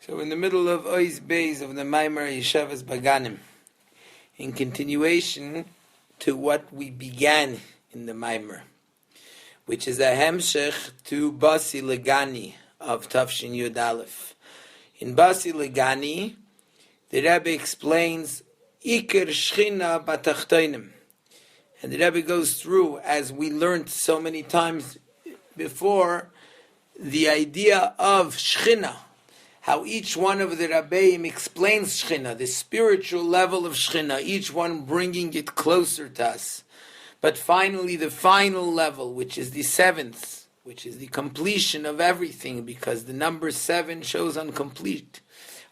So in the middle of Ois Beis of the Hayosheves Baganim, in continuation to what we began in the Maimer, which is a hemshech to Basi Legani of Tafshin Yud Aleph. In Basi Legani, the Rebbe explains Iker Shchina Batachtoinim, and the Rebbe goes through, as we learned so many times before, the idea of Shchina, how each one of the Rabbeim explains Shchina, the spiritual level of Shchina, each one bringing it closer to us. But finally, the final level, which is the seventh, which is the completion of everything, because the number 7 shows on complete,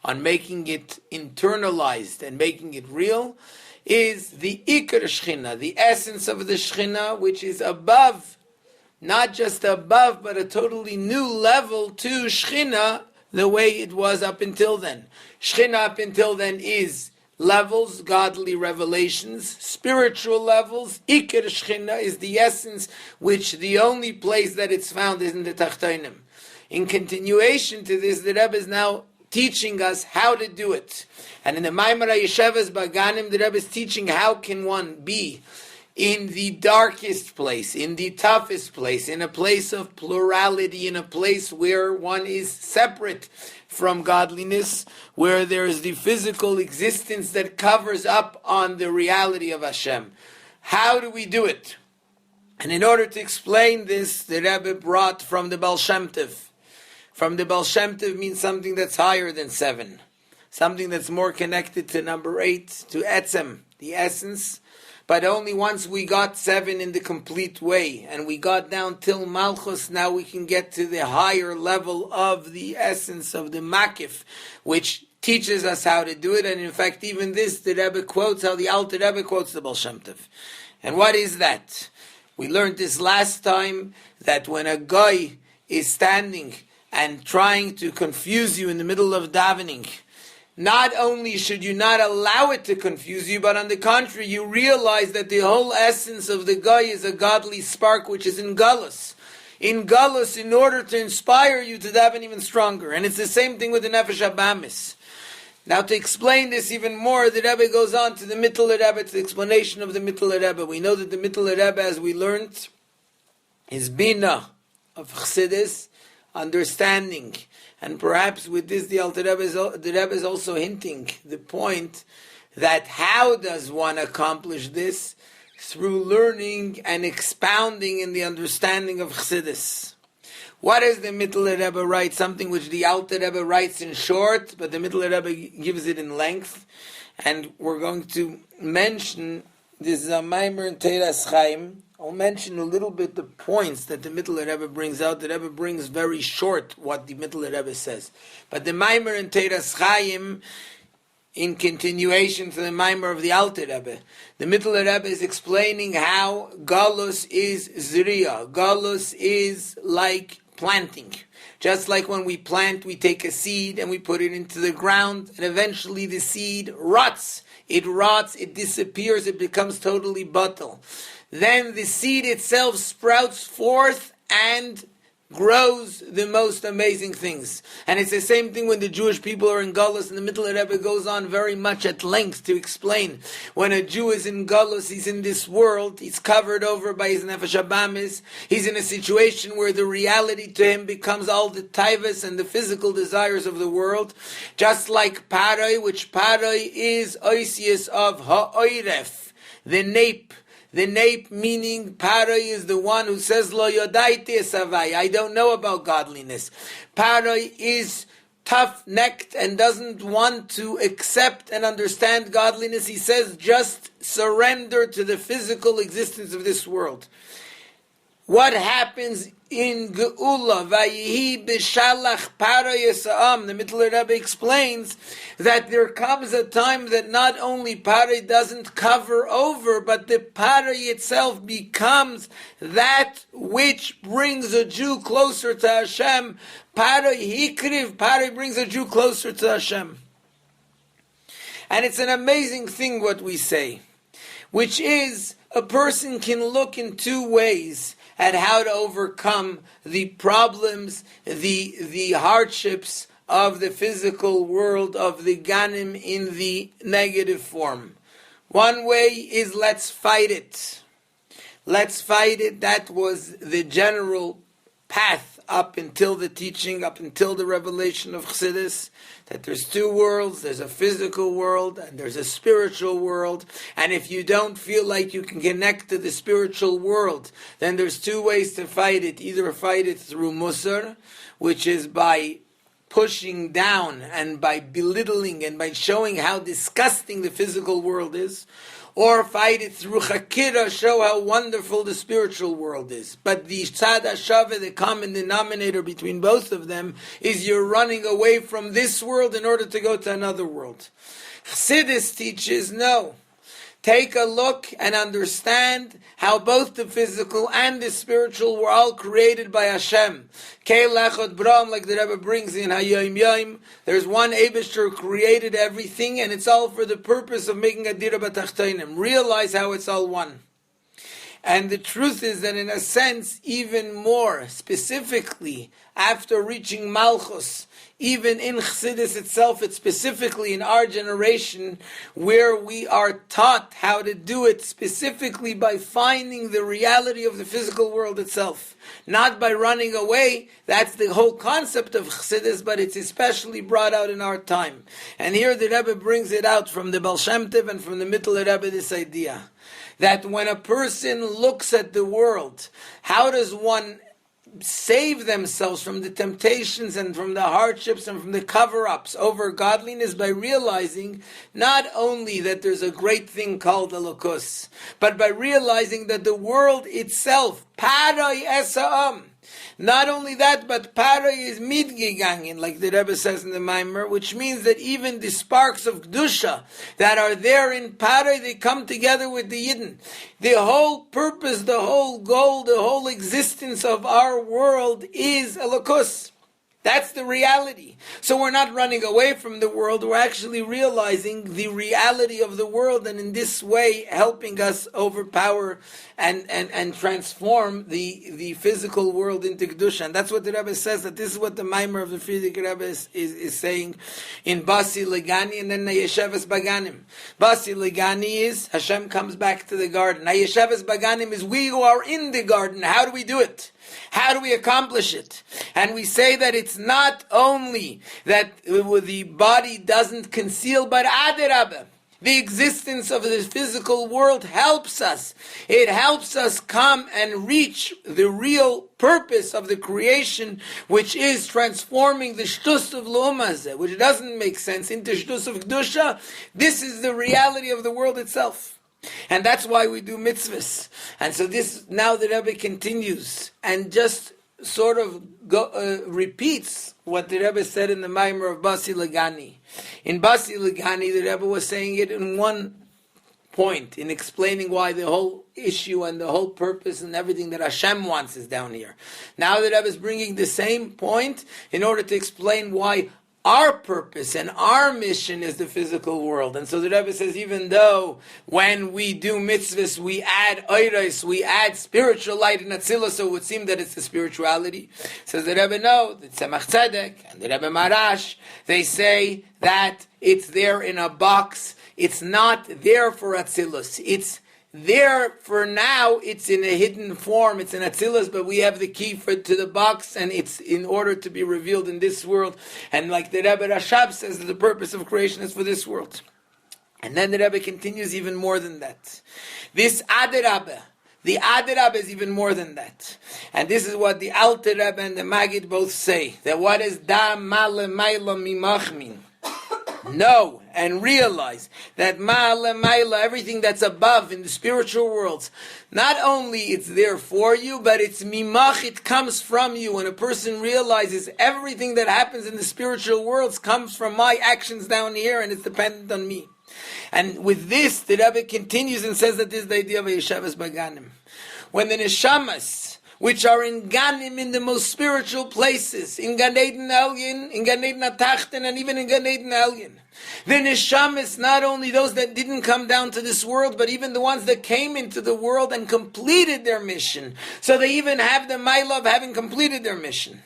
on making it internalized and making it real, is the Iker Shchina, the essence of the Shchina, which is above, not just above, but a totally new level to Shchina, the way it was up until then. Shchina up until then is levels, godly revelations, spiritual levels. Iker Shchina is the essence, which the only place that it's found is in the Tachtoinim. In continuation to this, the Rebbe is now teaching us how to do it. And in the Hayosheves Baganim, the Rebbe is teaching how can one be in the darkest place, in the toughest place, in a place of plurality, in a place where one is separate from godliness, where there is the physical existence that covers up on the reality of Hashem. How do we do it? And in order to explain this, the Rebbe brought from the Baal Shem Tov. From the Baal Shem Tov means something that's higher than 7, something that's more connected to number 8, to Etzem, the essence. But only once we got 7 in the complete way, and we got down till Malchus, now we can get to the higher level of the essence of the Makif, which teaches us how to do it. And in fact, even this, the Rebbe quotes how the Alter Rebbe quotes the Baal Shem Tov. And what is that? We learned this last time, that when a guy is standing and trying to confuse you in the middle of davening, not only should you not allow it to confuse you, but on the contrary, you realize that the whole essence of the guy is a godly spark which is in Galus. In Galus, in order to inspire you to daven even stronger. And it's the same thing with the Nefesh Abamis. Now to explain this even more, the Rebbe goes on to the Mittler Rebbe, to the explanation of the Mittler Rebbe. We know that the Mittler Rebbe, as we learned, is Bina of Chassidus, understanding. And perhaps with this, the Rebbe is also hinting the point that how does one accomplish this? Through learning and expounding in the understanding of Chassidus. What does the Mittler Rebbe write? Something which the Alter Rebbe writes in short, but the Mittler Rebbe gives it in length. And we're going to mention this Maimer in Teiras Chaim. I'll mention a little bit the points that the Mittler Rebbe brings out. The Rebbe brings very short what the Mittler Rebbe says. But the Maimer in Teiras Chaim, in continuation to the Maimer of the Alter Rebbe, the Mittler Rebbe is explaining how Galus is Zriya. Galus is like planting. Just like when we plant, we take a seed and we put it into the ground, and eventually the seed rots. It rots, it disappears, it becomes totally bottle. Then the seed itself sprouts forth and grows the most amazing things. And it's the same thing when the Jewish people are in Galus, and the Mittler Rebbe goes on very much at length to explain. When a Jew is in Galus, he's in this world, he's covered over by his Nefesh Abamis, he's in a situation where the reality to him becomes all the taivas and the physical desires of the world, just like Paroi, which Paroi is oisius of ha'oiref, the nape. The nape, meaning Paroi is the one who says, Lo yodaiti esavai, I don't know about godliness. Paroi is tough-necked and doesn't want to accept and understand godliness. He says, just surrender to the physical existence of this world. What happens in Geula, Vayihi b'shalach Paroi Yisa'am, the Mittler Rebbe explains that there comes a time that not only Paroi doesn't cover over, but the Paroi itself becomes that which brings a Jew closer to Hashem. Paroi hikriv, Paroi brings a Jew closer to Hashem. And it's an amazing thing what we say, which is a person can look in 2 ways at how to overcome the problems, the hardships of the physical world of the Ganim in the negative form. One way is let's fight it. Let's fight it. That was the general path up until the teaching, up until the revelation of Chassidus, that there's two worlds, there's a physical world and there's a spiritual world, and if you don't feel like you can connect to the spiritual world, then there's two ways to fight it. Either fight it through Musar, which is by pushing down and by belittling and by showing how disgusting the physical world is, or fight it through Chakira, show how wonderful the spiritual world is. But the Tzad HaShaveh, the common denominator between both of them, is you're running away from this world in order to go to another world. Chassidus teaches, no. Take a look and understand how both the physical and the spiritual were all created by Hashem. Kei lechot bram, like the Rebbe brings in Hayom Yom. There's one Eibishter who created everything, and it's all for the purpose of making a dira b'tachtonim. Realize how it's all one. And the truth is that in a sense, even more specifically, after reaching Malchus, even in Chassidus itself, it's specifically in our generation where we are taught how to do it specifically by finding the reality of the physical world itself. Not by running away. That's the whole concept of Chassidus, but it's especially brought out in our time. And here the Rebbe brings it out from the Baal Shem Tov and from the Mittler Rebbe, this idea that when a person looks at the world, how does one save themselves from the temptations and from the hardships and from the cover-ups over godliness? By realizing not only that there's a great thing called Elokus, but by realizing that the world itself, Paray Esa'am, not only that, but Paray is mitgegangen, like the Rebbe says in the Maimer, which means that even the sparks of Kedusha that are there in Paray, they come together with the Yidden. The whole purpose, the whole goal, the whole existence of our world is Elokus. That's the reality. So we're not running away from the world, we're actually realizing the reality of the world, and in this way helping us overpower and transform the physical world into Kedusha. And that's what the Rebbe says, that this is what the Maimer of the Frierdiker Rebbe is saying in Basi Legani and then Hayosheves Baganim. Basi Legani is Hashem comes back to the garden. Hayosheves Baganim is we who are in the garden. How do we do it? How do we accomplish it? And we say that it's not only that the body doesn't conceal, but Adarabah. The existence of the physical world helps us. It helps us come and reach the real purpose of the creation, which is transforming the shtus of L'umazeh, which doesn't make sense, into shtus of Kedusha. This is the reality of the world itself. And that's why we do mitzvahs. And so this, now the Rebbe continues and just sort of repeats what the Rebbe said in the Maimer of Basi Legani. In Basi Legani, the Rebbe was saying it in one point, in explaining why the whole issue and the whole purpose and everything that Hashem wants is down here. Now the Rebbe is bringing the same point in order to explain why our purpose and our mission is the physical world. And so the Rebbe says, even though when we do mitzvahs, we add oiros, we add spiritual light in Atzilus, so it would seem that it's the spirituality. Says the Rebbe, no, the Tzemach Tzedek and the Rebbe Marash, they say that it's there in a box. It's not there for Atzilus. It's there for now, it's in a hidden form, it's in Atzilus, but we have the key to the box, and it's in order to be revealed in this world. And like the Rebbe Rashab says, that the purpose of creation is for this world. And then the Rebbe continues even more than that. This Adarabah, the Adarabah is even more than that. And this is what the Alter Rebbe and the Magid both say, that what is Da Male Maila Mimachmin? Know and realize that Ma'ala Ma'ala, everything that's above in the spiritual worlds, not only it's there for you, but it's mimach, it comes from you. When a person realizes everything that happens in the spiritual worlds comes from my actions down here and it's dependent on me. And with this, the Rebbe continues and says that this is the idea of Hayosheves Baganim. When the neshamas, which are in Ganim, in the most spiritual places, in Gan Eden Elyon, in Gan Eden Atachten, and even in Gan Eden Elyon. The neshamas, not only those that didn't come down to this world, but even the ones that came into the world and completed their mission. So they even have the mile of having completed their mission.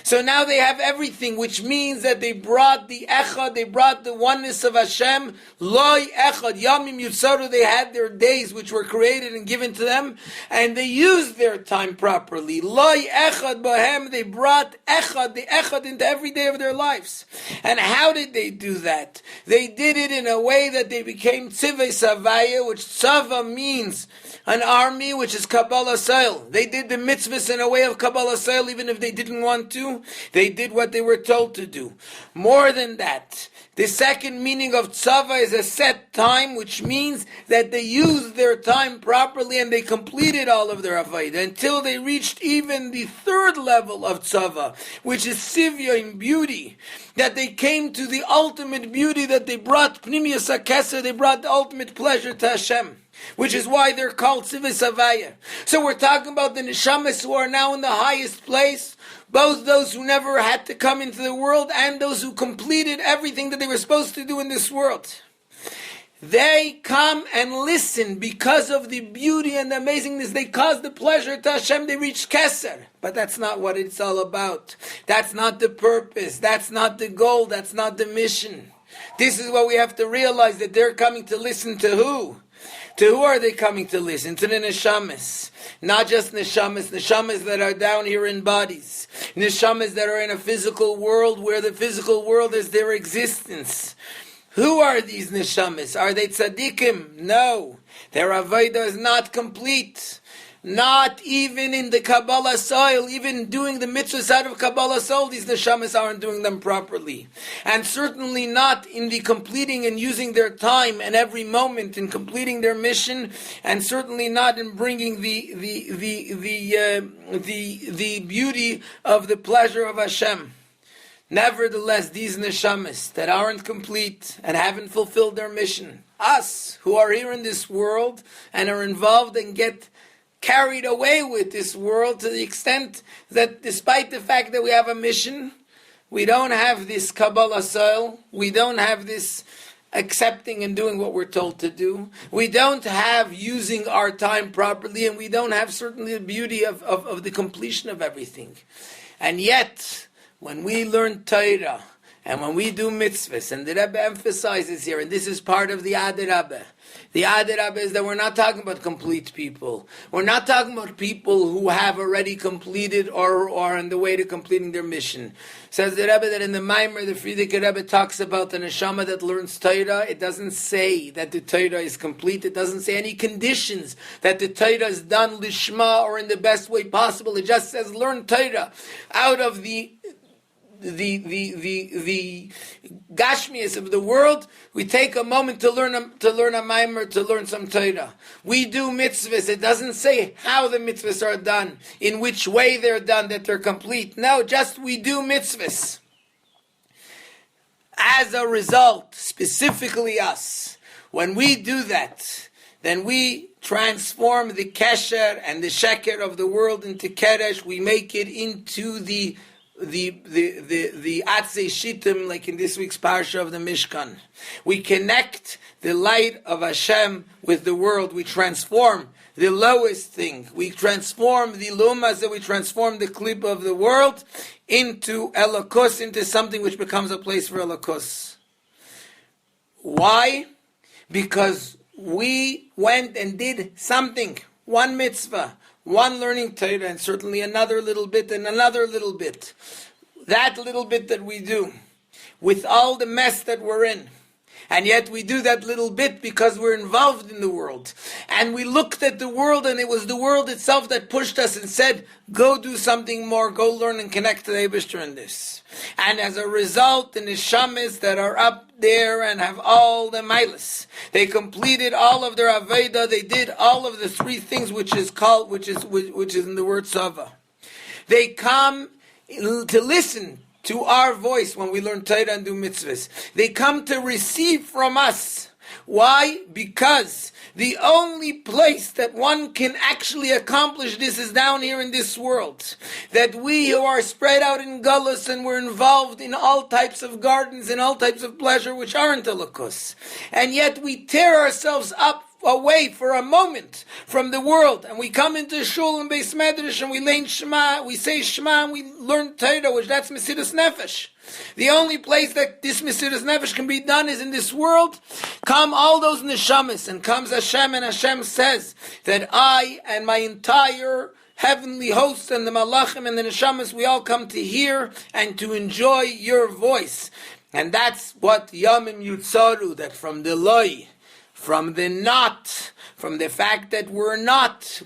So now they have everything, which means that they brought the echad, they brought the oneness of Hashem. Loi echad, yamim yutzaru, they had their days which were created and given to them, and they used their time properly. Loi echad bohem, they brought echad, the echad into every day of their lives. And how did they do that? They did it in a way that they became tzivei savaya, which tzava means an army, which is Kabbalah Soil. They did the mitzvahs in a way of Kabbalah Soil, even if they didn't want to. They did what they were told to do. More than that, the second meaning of tzava is a set time, which means that they used their time properly and they completed all of their avodah until they reached even the third level of tzava, which is sivya in beauty. That they came to the ultimate beauty, that they brought pnimiyas hakesser, they brought the ultimate pleasure to Hashem, which is why they're called Tzivei Savaya. So we're talking about the neshamas who are now in the highest place, both those who never had to come into the world and those who completed everything that they were supposed to do in this world. They come and listen because of the beauty and the amazingness. They cause the pleasure to Hashem. They reach Keser. But that's not what it's all about. That's not the purpose. That's not the goal. That's not the mission. This is what we have to realize, that they're coming to listen to who? To who are they coming to listen? To the neshamas. Not just neshamas that are down here in bodies. Neshamas that are in a physical world where the physical world is their existence. Who are these neshamas? Are they tzaddikim? No. Their avodah is not complete. Not even in the Kabbalah soil, even doing the mitzvahs out of Kabbalah soil, these neshamas aren't doing them properly. And certainly not in the completing and using their time and every moment in completing their mission, and certainly not in bringing the beauty of the pleasure of Hashem. Nevertheless, these neshamas that aren't complete and haven't fulfilled their mission, us who are here in this world and are involved and get carried away with this world to the extent that despite the fact that we have a mission, we don't have this Kabbalah soil, we don't have this accepting and doing what we're told to do, we don't have using our time properly, and we don't have certainly the beauty of the completion of everything. And yet, when we learn Torah, and when we do mitzvahs, and the Rebbe emphasizes here, and this is part of the Ad Rabbah, the Ad Rabbah is that we're not talking about complete people. We're not talking about people who have already completed or are on the way to completing their mission. Says the Rebbe that in the Maimer, the Frierdiker Rebbe talks about the neshama that learns Torah. It doesn't say that the Torah is complete. It doesn't say any conditions that the Torah is done lishma or in the best way possible. It just says learn Torah out of the gashmias of the world. We take a moment to learn a maimer, to learn some Torah. We do mitzvahs. It doesn't say how the mitzvahs are done, in which way they're done, that they're complete. No, just we do mitzvahs. As a result, specifically us, when we do that, then we transform the kesher and the sheker of the world into keresh. We make it into the Atzei Shittim, like in this week's parsha of the Mishkan. We connect the light of Hashem with the world. We transform the lowest thing. We transform the lumas, that we transform the klip of the world into Elokos, into something which becomes a place for Elokos. Why? Because we went and did something, one mitzvah, one learning Torah, and certainly another little bit and another little bit. That little bit that we do, with all the mess that we're in, and yet we do that little bit because we're involved in the world. And we looked at the world, and it was the world itself that pushed us and said, go do something more, go learn and connect to the Eibishter in this. And as a result, the neshamas that are up there and have all the milas, they completed all of their avodah. They did all of the three things which is in the word tzava. They come to listen to our voice when we learn Torah and do mitzvahs. They come to receive from us. Why? Because the only place that one can actually accomplish this is down here in this world. That we who are spread out in Gullus and we're involved in all types of gardens and all types of pleasure which aren't Elokos. And yet we tear ourselves up away for a moment from the world, and we come into Shul and Beis Medrash and we learn Shema, we say Shema, and we learn Torah, which that's Mesiras Nefesh. The only place that this Mesiras Nefesh can be done is in this world. Come all those neshamas, and comes Hashem, and Hashem says that I and my entire heavenly hosts and the malachim and the neshamas, we all come to hear and to enjoy your voice. And that's what Yamim Yutzaru, that from the loy, from the not, from the fact that we're not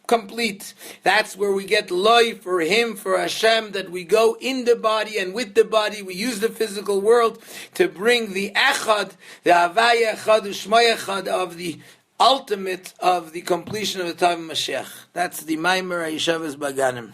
complete. That's where we get loy for Him, for Hashem, that we go in the body, and with the body we use the physical world to bring the echad, the havaya echad, u'shmaya echad of the ultimate, of the completion of the time of Mashiach. That's the Maimer Hayosheves Baganim.